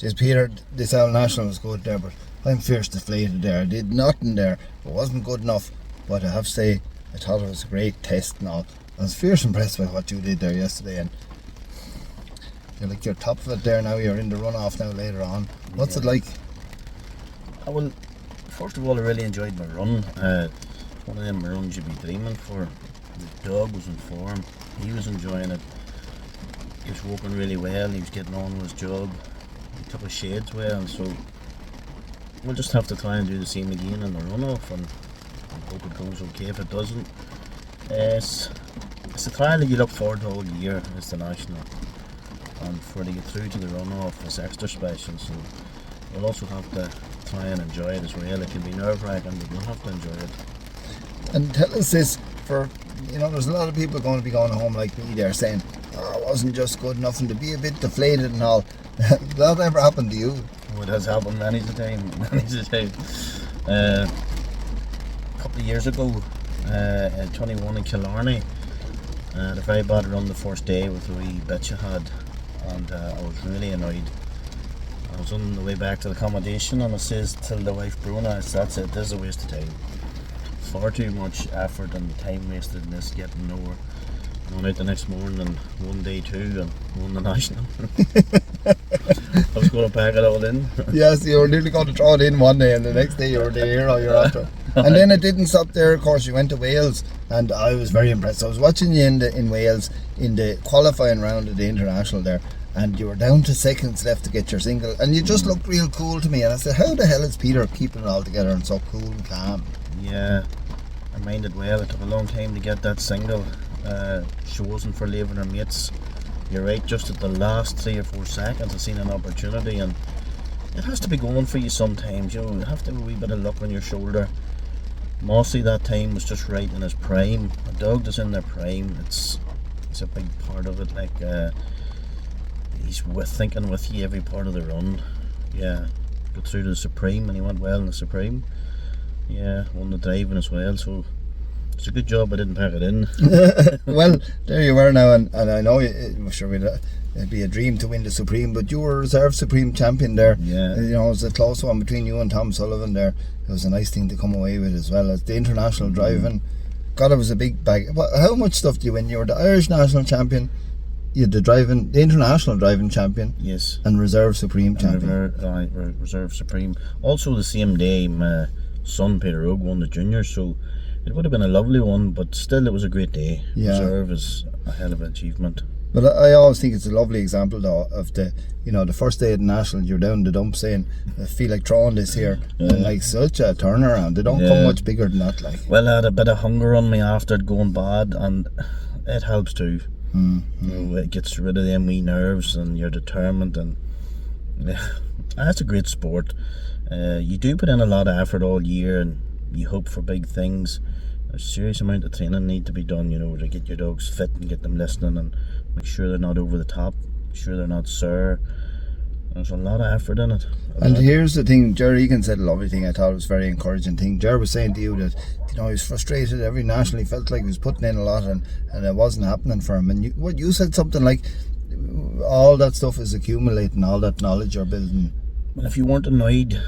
Jeez, Peter, this All National was good there, but I'm fierce deflated there. I did nothing there. It wasn't good enough, but I have to say, I thought it was a great test and all. I was fierce impressed by what you did there yesterday, and you're top of it there now. You're in the runoff now later on. What's it like? Well, first of all, I really enjoyed my run. One of them runs you'd be dreaming for. The dog was in form. He was enjoying it. He was walking really well. He was getting on with his job. He took his shades well, so we'll just have to try and do the same again in the runoff and hope it goes okay. If it doesn't, it's a trial that you look forward to all year. It's the national, and for to get through to the runoff, it's extra special. So we'll also have to try and enjoy it as well. It can be nerve-wracking, but we'll have to enjoy it. And tell us this, for there's a lot of people going to be going home like me there saying, "Oh, it wasn't just good enough," and to be a bit deflated and all. Did that ever happen to you? Oh, it has happened many a time. A couple of years ago, at 21 in Killarney, I had a very bad run the first day with the wee bitch I had, and I was really annoyed. I was on the way back to the accommodation, and I says to the wife Bruna, "That's it, this is a waste of time. Far too much effort and time wasted in this, getting nowhere. Going out the next morning and won day 2 and won the national." I was going to pack it all in. Yes, you were nearly going to throw it in one day, and the next day you were the hero you're after. And then it didn't stop there. Of course, you went to Wales, and I was very impressed. I was watching you in Wales in the qualifying round of the International there, and you were down to seconds left to get your single, and you just looked real cool to me. And I said, "How the hell is Peter keeping it all together and so cool and calm?" Yeah, I minded well. It took a long time to get that single. She wasn't for leaving her mates. You're right, just at the last 3 or 4 seconds I seen an opportunity, and it has to be going for you sometimes. You have to have a wee bit of luck on your shoulder. Mossy that time was just right in his prime. A dog that's in their prime, it's a big part of it. Like he's thinking with you every part of the run. Yeah, got through to the Supreme, and he went well in the Supreme. Yeah, won the driving as well, so it's a good job I didn't pack it in. Well, there you were now, and I know it'd be a dream to win the Supreme, but you were reserve Supreme champion there. Yeah. It was a close one between you and Tom Sullivan there. It was a nice thing to come away with, as well as the International Driving. God, it was a big bag. How much stuff do you win? You were the Irish National Champion, you had the International Driving Champion. Yes. And Reserve Supreme Champion. Reserve Supreme. Also the same day, my son Peter Ogue won the juniors, so it would have been a lovely one, but still it was a great day. Yeah. Reserve is a hell of an achievement. But I always think it's a lovely example though of the first day at the National, you're down the dump saying, "I feel like throwing this here." Yeah. And like such a turnaround. They don't come much bigger than that, like. Well, I had a bit of hunger on me after it going bad, and it helps too. It gets rid of them wee nerves, and you're determined, and that's a great sport. You do put in a lot of effort all year, and you hope for big things. There's a serious amount of training need to be done, to get your dogs fit and get them listening and make sure they're not over the top, make sure they're not sore. There's a lot of effort in it. And here's the thing, Jerry Egan said a lovely thing. I thought it was a very encouraging thing. Jerry was saying to you that he was frustrated every national. He felt like he was putting in a lot and it wasn't happening for him. And you said something like, all that stuff is accumulating, all that knowledge you're building. Well, if you weren't annoyed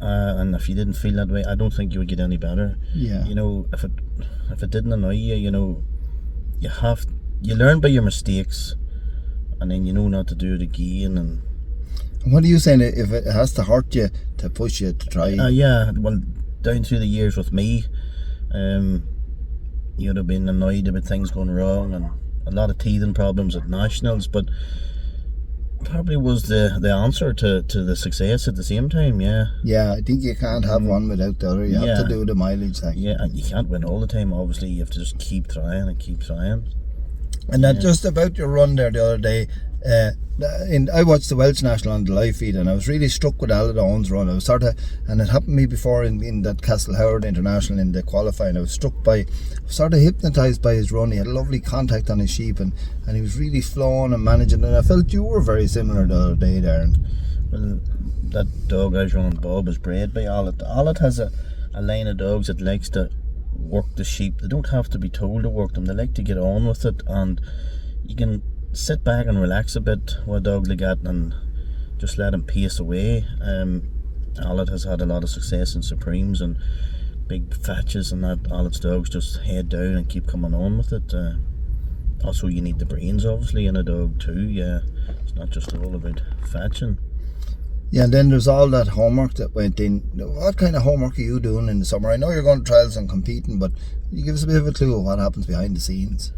and if you didn't feel that way, I don't think you would get any better. Yeah. If it didn't annoy you, you learn by your mistakes, and then you know not to do it again. And what are you saying? If it has to hurt you to push you to try? Yeah. Well, down through the years with me, you'd have been annoyed about things going wrong and a lot of teething problems at nationals, but probably was the answer to the success at the same time. Yeah, I think you can't have one without the other. You have to do the mileage thing. Yeah, and you can't win all the time, obviously. You have to just keep trying and keep trying. And that just about your run there the other day, I watched the Welsh National on the live feed, and I was really struck with Aladon's run. I was and it happened to me before in that Castle Howard International in the qualifying. I was sort of hypnotised by his run. He had a lovely contact on his sheep, and he was really flowing and managing, and I felt you were very similar the other day there. Well, that dog I was running, Bob, is bred by Alat. Alat has a line of dogs that likes to work the sheep. They don't have to be told to work them. They like to get on with it, and you can sit back and relax a bit with a dog like that, and just let him pace away. Aled has had a lot of success in Supremes and big fetches, and that Aled's dogs just head down and keep coming on with it. Also, you need the brains, obviously, in a dog too. Yeah, it's not just all about fetching. Yeah, and then there's all that homework that went in. What kind of homework are you doing in the summer? I know you're going to trials and competing, but you give us a bit of a clue of what happens behind the scenes.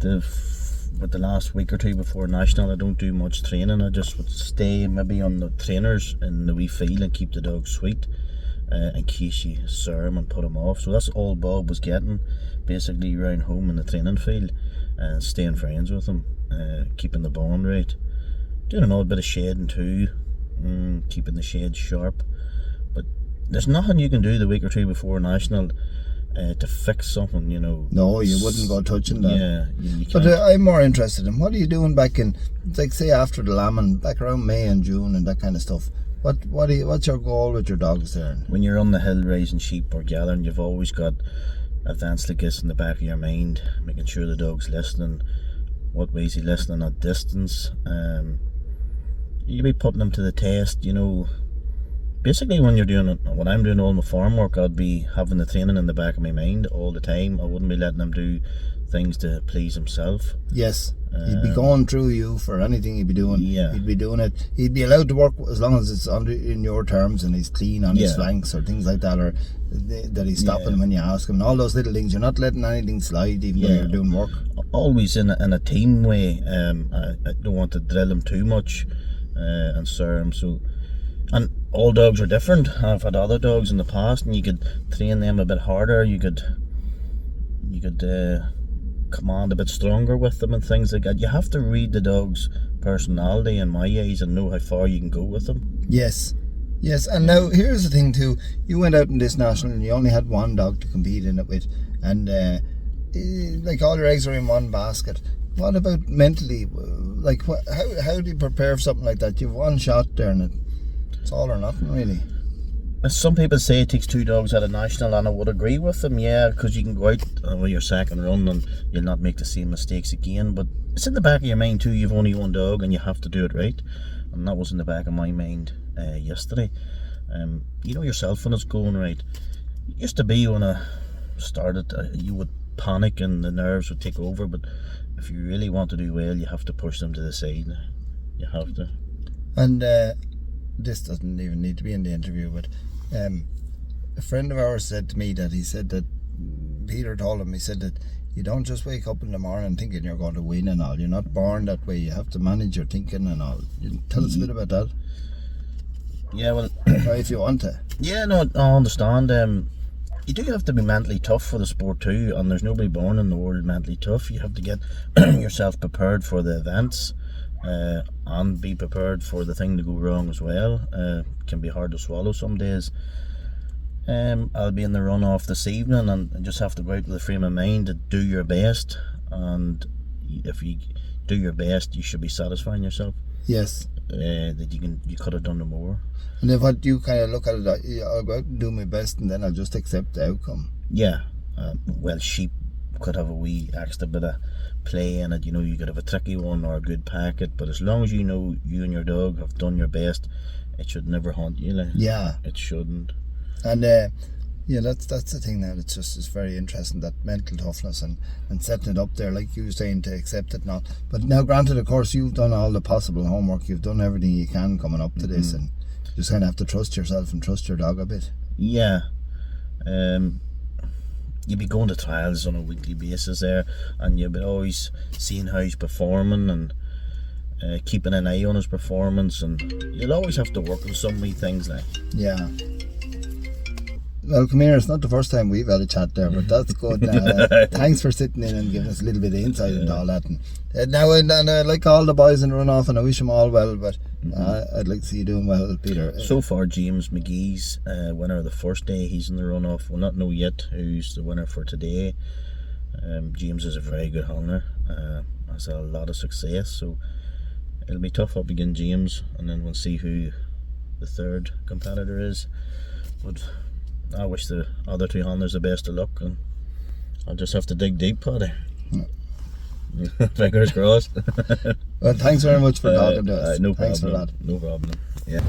With the last week or two before National, I don't do much training. I just would stay maybe on the trainers in the wee field and keep the dog sweet, in case you sir him and put him off. So that's all Bob was getting, basically around home in the training field, and staying friends with him, keeping the bond right, doing an odd bit of shedding too, keeping the shed sharp. But there's nothing you can do the week or two before National to fix something, you know. No, you wouldn't go touching that. Yeah, you But can't. I'm more interested in what are you doing back in, like say after the lambing, back around May and June and that kind of stuff. What's your goal with your dogs there? When you're on the hill raising sheep or gathering, you've always got events like this in the back of your mind, making sure the dog's listening. What way is he listening at distance? You'll be putting them to the test, you know. Basically, when I'm doing all my farm work, I'd be having the training in the back of my mind all the time. I wouldn't be letting him do things to please himself. Yes, he'd be going through you for anything he'd be doing. Yeah. He'd be doing it. He'd be allowed to work as long as it's in your terms and he's clean on his Yeah. flanks or things like that, or that he's stopping Yeah. when you ask him. And all those little things. You're not letting anything slide, even though Yeah. you're doing work. Always in a team way. I don't want to drill him too much and sir him. So, and all dogs are different. I've had other dogs in the past, and you could train them a bit harder. You could command a bit stronger with them and things like that. You have to read the dog's personality in my eyes and know how far you can go with them. Yes. Yes, and now here's the thing too. You went out in this national and you only had one dog to compete in it with, and like all your eggs are in one basket. What about mentally? Like, how do you prepare for something like that? You've one shot there, and it's all or nothing, really. Some people say it takes 2 dogs at a national, and I would agree with them, yeah, because you can go out with your second run and you'll not make the same mistakes again. But it's in the back of your mind too, you've only one dog and you have to do it right. And that was in the back of my mind yesterday. You know yourself when it's going right. It used to be when I started, you would panic and the nerves would take over, but if you really want to do well, you have to push them to the side. You have to. And this doesn't even need to be in the interview, but a friend of ours said to me that he said that Peter told him, he said that you don't just wake up in the morning thinking you're going to win and all. You're not born that way. You have to manage your thinking and all. You tell us a bit about that. Yeah, well, Or if you want to. yeah, no, I understand. You do have to be mentally tough for the sport too, and there's nobody born in the world mentally tough. You have to get yourself prepared for the events, and be prepared for the thing to go wrong as well. It can be hard to swallow some days. I'll be in the runoff this evening, and I just have to go out with a frame of mind to do your best. And if you do your best, you should be satisfying yourself. Yes. That you could have done no more. And if what you kind of look at it, I'll go out and do my best and then I'll just accept the outcome. Yeah, well, sheep could have a wee extra bit of play in it. You know, you could have a tricky one or a good packet, but as long as you know you and your dog have done your best, it should never haunt you. Like, Yeah. it shouldn't. And yeah, that's the thing now. It's very interesting, that mental toughness and setting it up there, like you were saying, to accept it now. But now, granted, of course, you've done all the possible homework. You've done everything you can coming up to this, and you just kind of have to trust yourself and trust your dog a bit. Yeah. You'll be going to trials on a weekly basis there, and you'll be always seeing how he's performing and keeping an eye on his performance, and you'll always have to work on some wee things like. Yeah. Well, come here, it's not the first time we've had a chat there, but that's good. Thanks for sitting in and giving us a little bit of insight into all that. And now, and I like all the boys in the runoff, and I wish them all well, but I'd like to see you doing well, Peter. So far, James McGee's winner of the first day. He's in the runoff. We'll not know yet who's the winner for today. James is a very good hunter. Has had a lot of success, so it'll be tough up against James, and then we'll see who the third competitor is. But I wish the other 2 hunters the best of luck, and I'll just have to dig deep, Paddy. Fingers crossed. Well, thanks very much for talking to us. No Thanks for problem. that. No problem. Yeah.